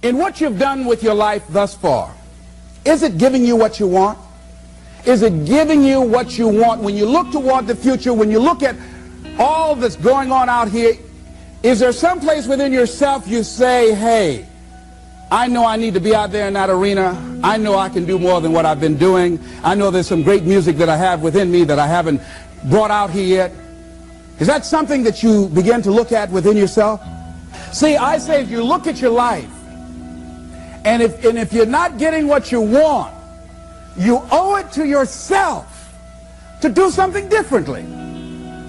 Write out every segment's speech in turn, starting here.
In what you've done with your life thus far, is it giving you what you want? Is it giving you what you want? When you look toward the future, when you look at all that's going on out here, is there some place within yourself you say, hey, I know I need to be out there in that arena. I know I can do more than what I've been doing. I know there's some great music that I have within me that I haven't brought out here yet. Is that something that you begin to look at within yourself? See, I say if you look at your life, and if you're not getting what you want, you owe it to yourself to do something differently.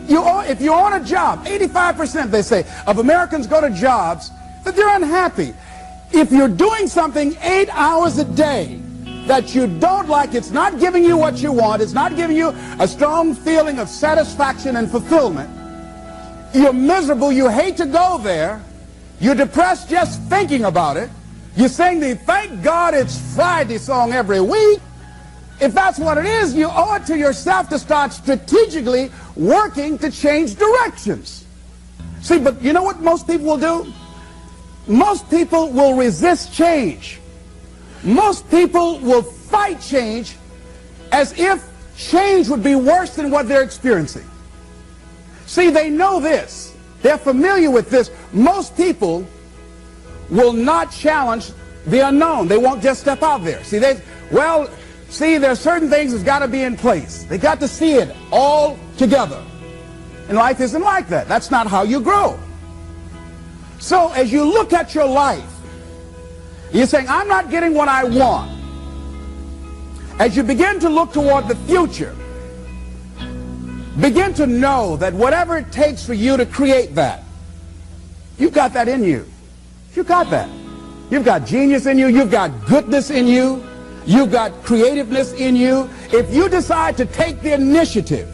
If you're on a job, 85% they say of Americans go to jobs that they're unhappy. If you're doing something 8 hours a day that you don't like, it's not giving you what you want, it's not giving you a strong feeling of satisfaction and fulfillment, you're miserable, you hate to go there, you're depressed just thinking about it, you sing the "Thank God It's Friday" song every week. If that's what it is, you owe it to yourself to start strategically working to change directions. See, but you know what most people will do? Most people will resist change. Most people will fight change as if change would be worse than what they're experiencing. See, they know this. They're familiar with this. Most people will not challenge the unknown. They won't just step out there. See, there's certain things that's got to be in place. They got to see it all together. And life isn't like that. That's not how you grow. So as you look at your life, you're saying, I'm not getting what I want. As you begin to look toward the future, begin to know that whatever it takes for you to create that, you've got that in you. You've got that. You've got genius in you. You've got goodness in you. You've got creativeness in you. If you decide to take the initiative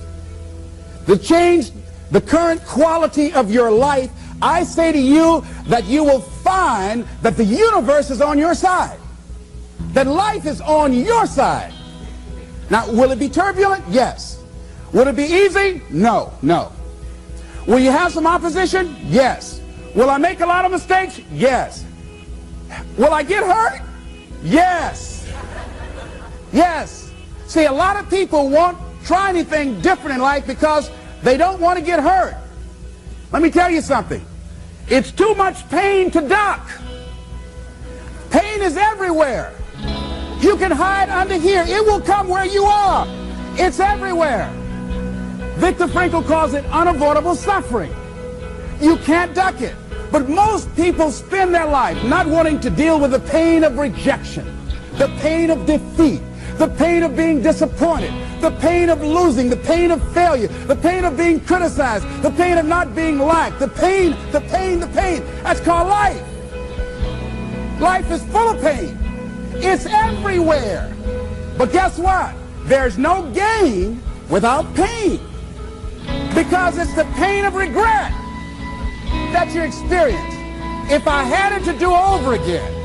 to change the current quality of your life, I say to you that you will find that the universe is on your side, that life is on your side. Now, will it be turbulent? Yes. Will it be easy? No, no. Will you have some opposition? Yes. Will I make a lot of mistakes? Yes. Will I get hurt? Yes. Yes. See, a lot of people won't try anything different in life because they don't want to get hurt. Let me tell you something. It's too much pain to duck. Pain is everywhere. You can hide under here. It will come where you are. It's everywhere. Viktor Frankl calls it unavoidable suffering. You can't duck it. But most people spend their life not wanting to deal with the pain of rejection, the pain of defeat, the pain of being disappointed, the pain of losing, the pain of failure, the pain of being criticized, the pain of not being liked, the pain. That's called life. Life is full of pain. It's everywhere. But guess what? There's no gain without pain. Because it's the pain of regret that you experience. If I had it to do over again,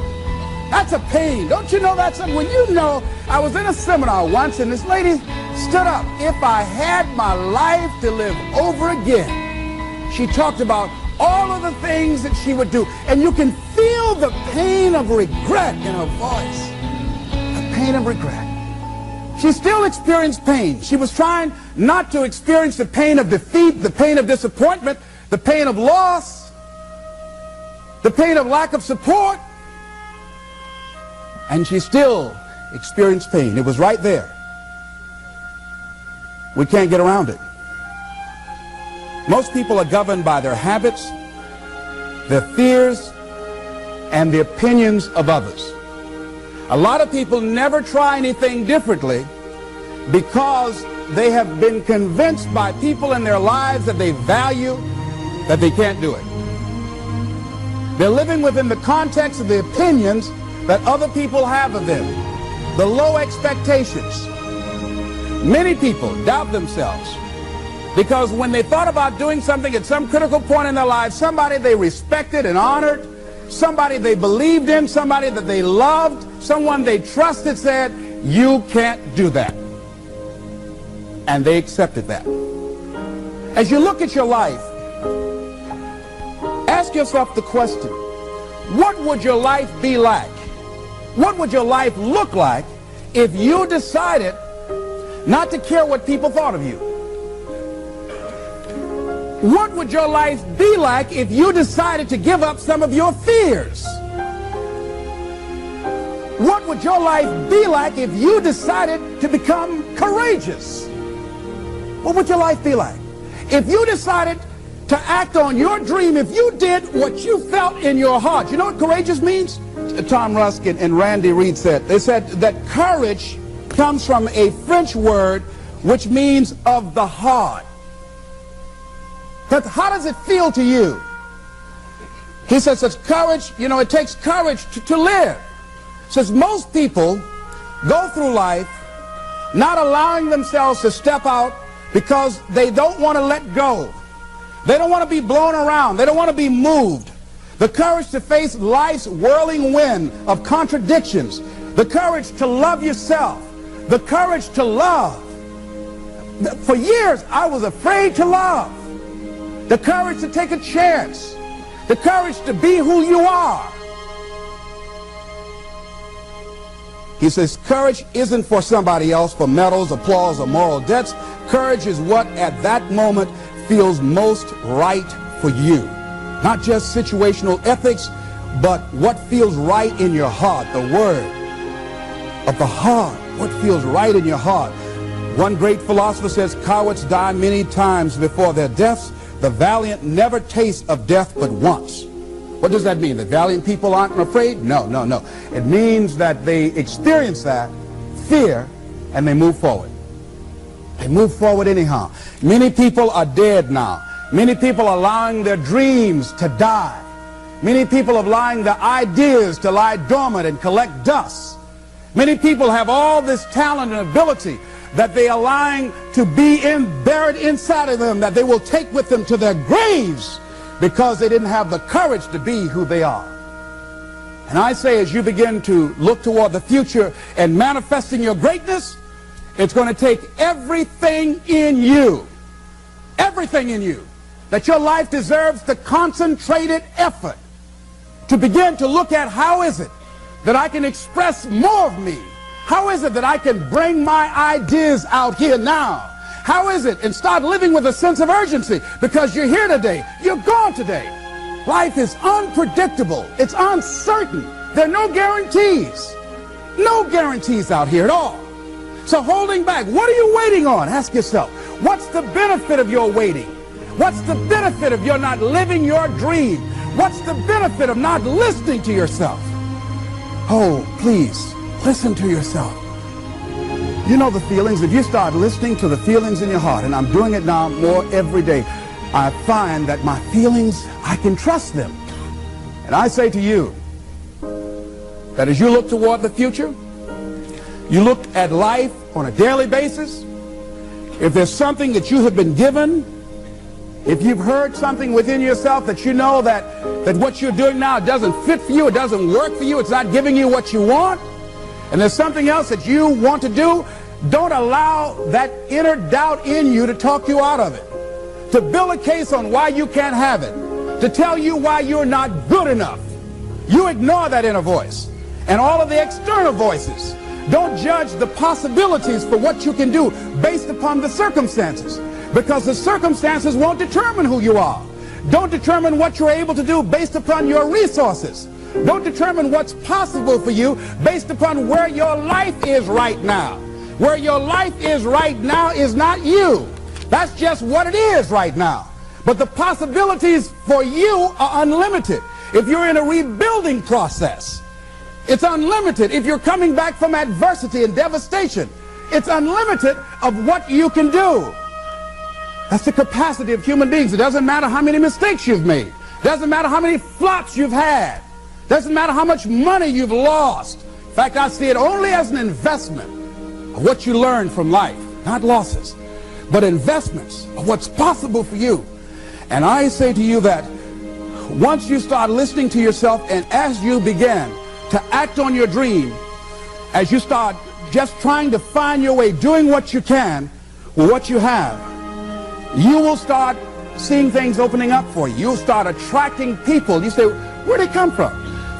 that's a pain. Don't you know that's something? When you know, I was in a seminar once and this lady stood up. If I had my life to live over again, she talked about all of the things that she would do. And you can feel the pain of regret in her voice. The pain of regret. She still experienced pain. She was trying not to experience the pain of defeat, the pain of disappointment, the pain of loss, the pain of lack of support. And she still experienced pain. It was right there. We can't get around it. Most people are governed by their habits, their fears, and the opinions of others. A lot of people never try anything differently because they have been convinced by people in their lives that they value that they can't do it. They're living within the context of the opinions that other people have of them, the low expectations. Many people doubt themselves because when they thought about doing something at some critical point in their lives, somebody they respected and honored, somebody they believed in, somebody that they loved, someone they trusted said, you can't do that. And they accepted that. As you look at your life, ask yourself the question, What would your life be like? What would your life look like if you decided not to care what people thought of you? What would your life be like if you decided to give up some of your fears? What would your life be like if you decided to become courageous? What would your life be like? If you decided to act on your dream, if you did what you felt in your heart. You know what courageous means? Tom Rusk and Randy Reed said, they said that courage comes from a French word which means of the heart. But how does it feel to you? He says it's courage, you know, it takes courage to live. Says most people go through life not allowing themselves to step out because they don't want to let go. They don't want to be blown around. They don't want to be moved. The courage to face life's whirling wind of contradictions. The courage to love yourself. The courage to love. For years, I was afraid to love. The courage to take a chance. The courage to be who you are. He says courage isn't for somebody else, for medals, applause, or moral debts. Courage is what at that moment feels most right for you. Not just situational ethics, but what feels right in your heart. The word of the heart. What feels right in your heart. One great philosopher says, cowards die many times before their deaths. The valiant never taste of death but once. What does that mean? That valiant people aren't afraid? No, no, no. It means that they experience that fear and they move forward. They move forward anyhow. Many people are dead now. Many people are allowing their dreams to die. Many people are allowing their ideas to lie dormant and collect dust. Many people have all this talent and ability that they are allowing to be buried inside of them, that they will take with them to their graves because they didn't have the courage to be who they are. And I say, as you begin to look toward the future and manifesting your greatness, it's going to take everything in you, that your life deserves the concentrated effort to begin to look at how is it that I can express more of me? How is it that I can bring my ideas out here now? How is it? And start living with a sense of urgency, because you're here today, you're gone today. Life is unpredictable. It's uncertain. There are no guarantees. No guarantees out here at all. So holding back, what are you waiting on? Ask yourself, what's the benefit of your waiting? What's the benefit of your not living your dream? What's the benefit of not listening to yourself? Oh, please, listen to yourself. You know the feelings. If you start listening to the feelings in your heart, and I'm doing it now more every day, I find that my feelings, I can trust them. And I say to you that as you look toward the future, you look at life on a daily basis, if there's something that you have been given, if you've heard something within yourself that you know that what you're doing now doesn't fit for you, it doesn't work for you, it's not giving you what you want, and there's something else that you want to do, don't allow that inner doubt in you to talk you out of it, to build a case on why you can't have it, to tell you why you're not good enough. You ignore that inner voice and all of the external voices. Don't judge the possibilities for what you can do based upon the circumstances, because the circumstances won't determine who you are. Don't determine what you're able to do based upon your resources. Don't determine what's possible for you based upon where your life is right now. Where your life is right now is not you. That's just what it is right now. But the possibilities for you are unlimited. If you're in a rebuilding process, it's unlimited. If you're coming back from adversity and devastation, it's unlimited of what you can do. That's the capacity of human beings. It doesn't matter how many mistakes you've made. It doesn't matter how many flops you've had. It doesn't matter how much money you've lost. In fact, I see it only as an investment of what you learn from life. Not losses, but investments of what's possible for you. And I say to you that once you start listening to yourself, and as you begin to act on your dream, as you start just trying to find your way, doing what you can with what you have, you will start seeing things opening up for you. You'll start attracting people. You say, where'd they come from?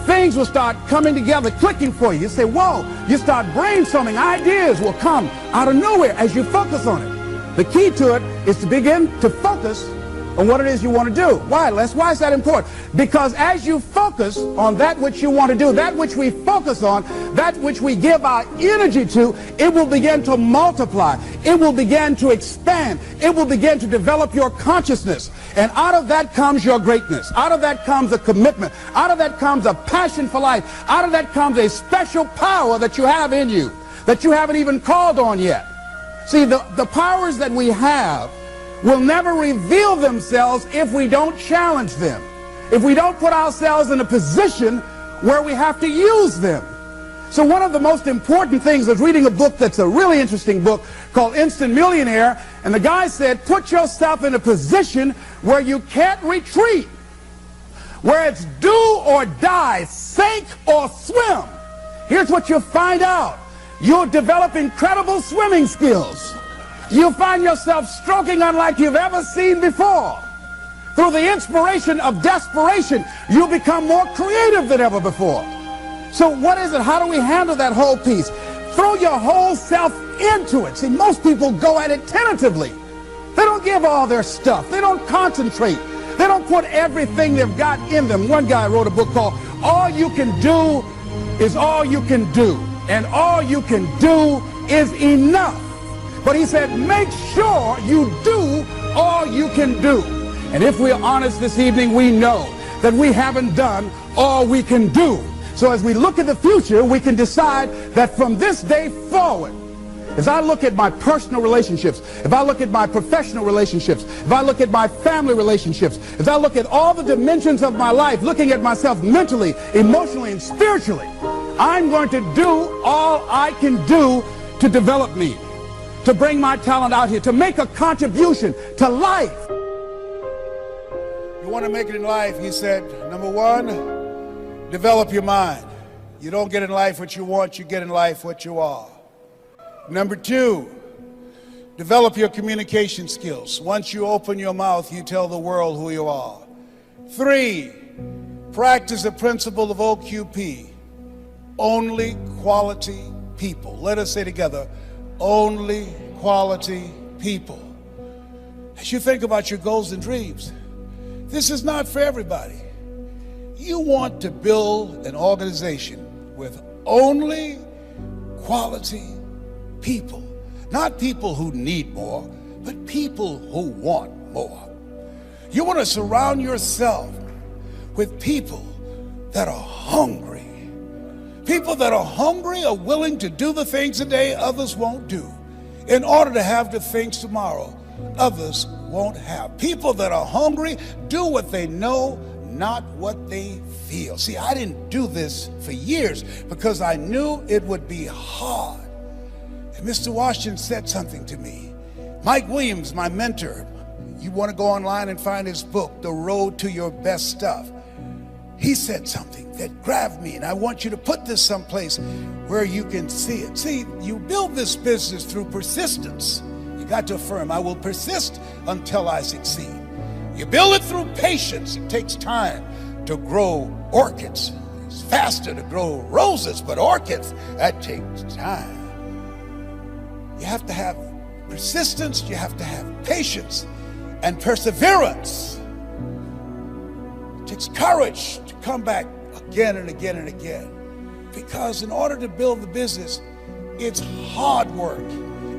things will start coming together, clicking for you. You say, whoa, you start brainstorming. Ideas will come out of nowhere as you focus on it. The key to it is to begin to focus on what it is you want to do. Why, Les? Why is that important? Because as you focus on that which you want to do, that which we focus on, that which we give our energy to, it will begin to multiply. It will begin to expand. It will begin to develop your consciousness. And out of that comes your greatness. Out of that comes a commitment. Out of that comes a passion for life. Out of that comes a special power that you have in you that you haven't even called on yet. See, the powers that we have will never reveal themselves if we don't challenge them, if we don't put ourselves in a position where we have to use them. So one of the most important things is reading a book that's a really interesting book called Instant Millionaire, and the guy said, put yourself in a position where you can't retreat, where it's do or die, sink or swim. Here's what you'll find out. You'll develop incredible swimming skills. You'll find yourself stroking unlike you've ever seen before. Through the inspiration of desperation, you'll become more creative than ever before. So what is it? How do we handle that whole piece? Throw your whole self into it. See, most people go at it tentatively. They don't give all their stuff. They don't concentrate. They don't put everything they've got in them. One guy wrote a book called All You Can Do Is All You Can Do. And all you can do is enough. But he said, make sure you do all you can do. And if we're honest this evening, we know that we haven't done all we can do. So as we look at the future, we can decide that from this day forward, as I look at my personal relationships, if I look at my professional relationships, if I look at my family relationships, if I look at all the dimensions of my life, looking at myself mentally, emotionally, and spiritually, I'm going to do all I can do to develop me, to bring my talent out here, to make a contribution to life. You want to make it in life, he said, number one, develop your mind. You don't get in life what you want, you get in life what you are. Number two, develop your communication skills. Once you open your mouth, you tell the world who you are. Three, practice the principle of OQP, only quality people. Let us say together, only quality people. As you think about your goals and dreams, this is not for everybody. You want to build an organization with only quality people. Not people who need more, but people who want more. You want to surround yourself with people that are hungry. People that are hungry are willing to do the things today others won't do in order to have the things tomorrow others won't have. People that are hungry do what they know, not what they feel. See, I didn't do this for years because I knew it would be hard. And Mr. Washington said something to me. Mike Williams, my mentor, you want to go online and find his book, The Road to Your Best Stuff. He said something that grabbed me, and I want you to put this someplace where you can see it. See, you build this business through persistence. You got to affirm, I will persist until I succeed. You build it through patience. It takes time to grow orchids. It's faster to grow roses, but orchids, that takes time. You have to have persistence, you have to have patience and perseverance. It takes courage to come back again and again and again. Because in order to build the business, it's hard work.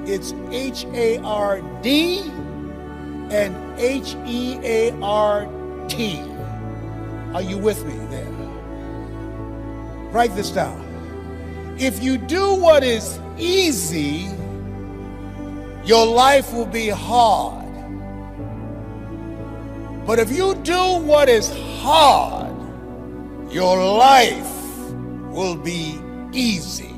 It's H-A-R-D and H-E-A-R-T. Are you with me there? Write this down. If you do what is easy, your life will be hard. But if you do what is hard, your life will be easy.